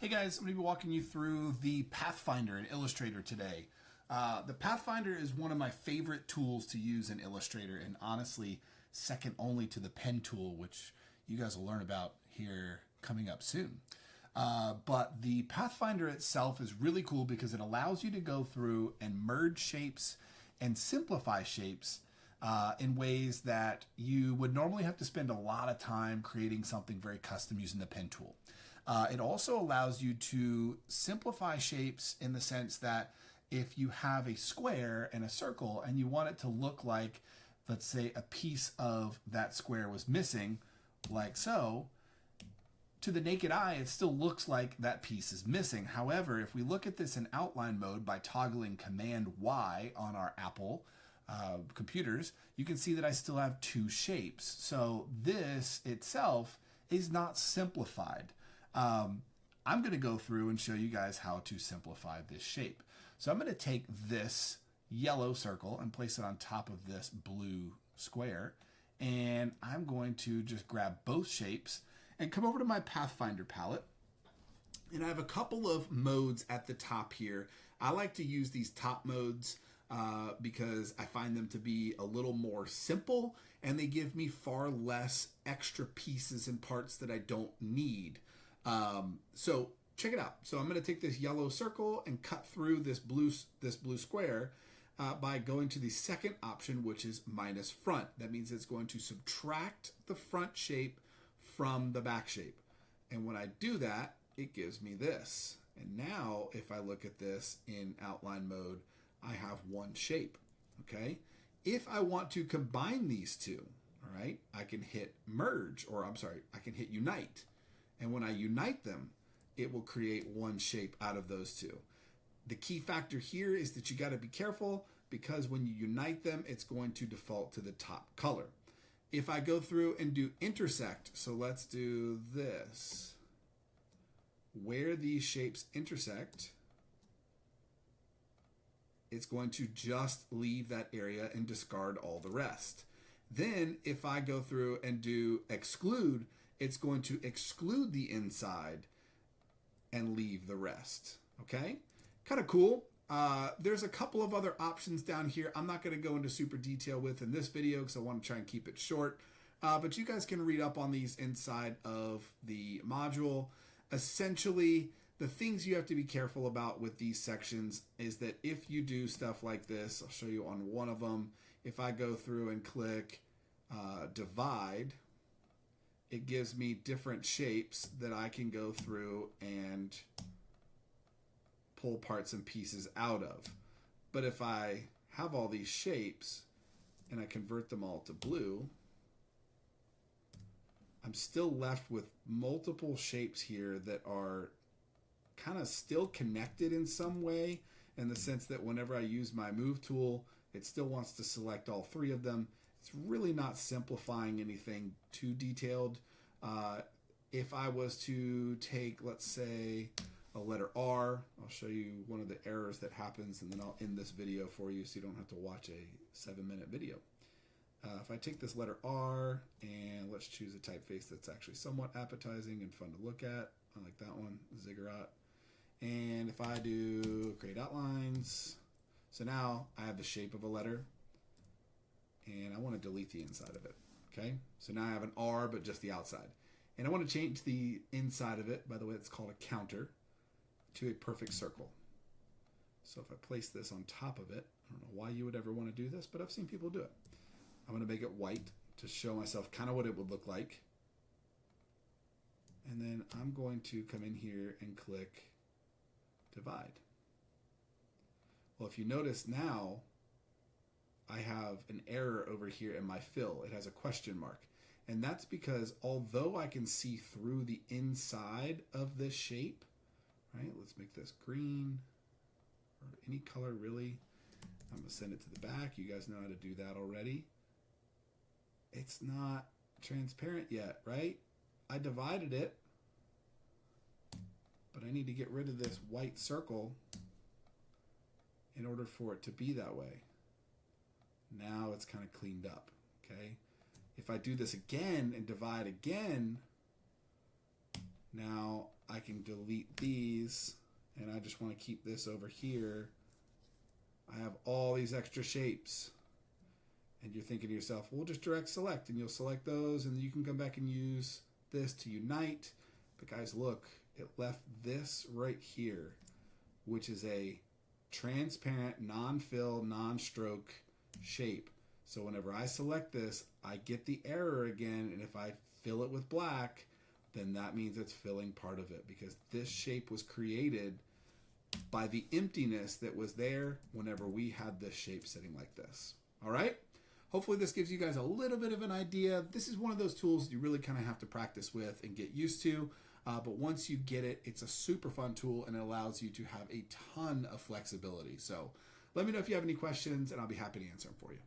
Hey guys, I'm going to be walking you through the Pathfinder in Illustrator today. The Pathfinder is one of my favorite tools to use in Illustrator, and honestly second only to the pen tool, which you guys will learn about here coming up soon. But the Pathfinder itself is really cool because it allows you to go through and merge shapes and simplify shapes in ways that you would normally have to spend a lot of time creating something very custom using the pen tool. It also allows you to simplify shapes in the sense that if you have a square and a circle and you want it to look like, let's say, a piece of that square was missing, like so, to the naked eye, it still looks like that piece is missing. However, if we look at this in outline mode by toggling Command Y on our Apple computers, you can see that I still have two shapes. So this itself is not simplified. I'm going to go through and show you guys how to simplify this shape. So I'm going to take this yellow circle and place it on top of this blue square. And I'm going to just grab both shapes and come over to my Pathfinder palette. And I have a couple of modes at the top here. I like to use these top modes because I find them to be a little more simple and they give me far less extra pieces and parts that I don't need. So check it out. So I'm going to take this yellow circle and cut through this blue square by going to the second option, which is minus front. That means it's going to subtract the front shape from the back shape. And when I do that, it gives me this. And now if I look at this in outline mode, I have one shape. Okay. If I want to combine these two, all right, I can hit merge, or I'm sorry, I can hit unite. And when I unite them, it will create one shape out of those two. The key factor here is that you got to be careful because when you unite them, it's going to default to the top color. If I go through and do intersect, so let's do this. Where these shapes intersect, it's going to just leave that area and discard all the rest. Then if I go through and do exclude, it's going to exclude the inside and leave the rest. Okay, kind of cool. There's a couple of other options down here I'm not going to go into super detail with in this video because I want to try and keep it short. But you guys can read up on these inside of the module. Essentially, the things you have to be careful about with these sections is that if you do stuff like this, I'll show you on one of them. If I go through and click divide, it gives me different shapes that I can go through and pull parts and pieces out of. But if I have all these shapes and I convert them all to blue, I'm still left with multiple shapes here that are kind of still connected in some way, in the sense that whenever I use my move tool, it still wants to select all three of them. It's really not simplifying anything too detailed. If I was to take, let's say, a letter R, I'll show you one of the errors that happens, and then I'll end this video for you so you don't have to watch a 7-minute video. If I take this letter R and let's choose a typeface that's actually somewhat appetizing and fun to look at, I like that one, Ziggurat. And if I do create outlines, so now I have the shape of a letter and I want to delete the inside of it. Okay, so now I have an R but just the outside. And I want to change the inside of it, by the way, it's called a counter, to a perfect circle. So if I place this on top of it, I don't know why you would ever want to do this, but I've seen people do it. I'm going to make it white to show myself kind of what it would look like. And then I'm going to come in here and click divide. Well, if you notice now, I have an error over here in my fill. It has a question mark. And that's because although I can see through the inside of this shape, right? Let's make this green or any color really. I'm going to send it to the back. You guys know how to do that already. It's not transparent yet, right? I divided it, but I need to get rid of this white circle in order for it to be that way. Now it's kind of cleaned up, okay? If I do this again and divide again, now I can delete these, and I just want to keep this over here. I have all these extra shapes. And you're thinking to yourself, well, just direct select, and you'll select those, and you can come back and use this to unite. But guys, look, it left this right here, which is a transparent, non-fill, non-stroke shape. So whenever I select this, I get the error again, and if I fill it with black, then that means it's filling part of it, because this shape was created by the emptiness that was there whenever we had this shape sitting like this. All right? Hopefully this gives you guys a little bit of an idea. This is one of those tools you really kind of have to practice with and get used to. But once you get it, it's a super fun tool, and it allows you to have a ton of flexibility. So let me know if you have any questions, and I'll be happy to answer them for you.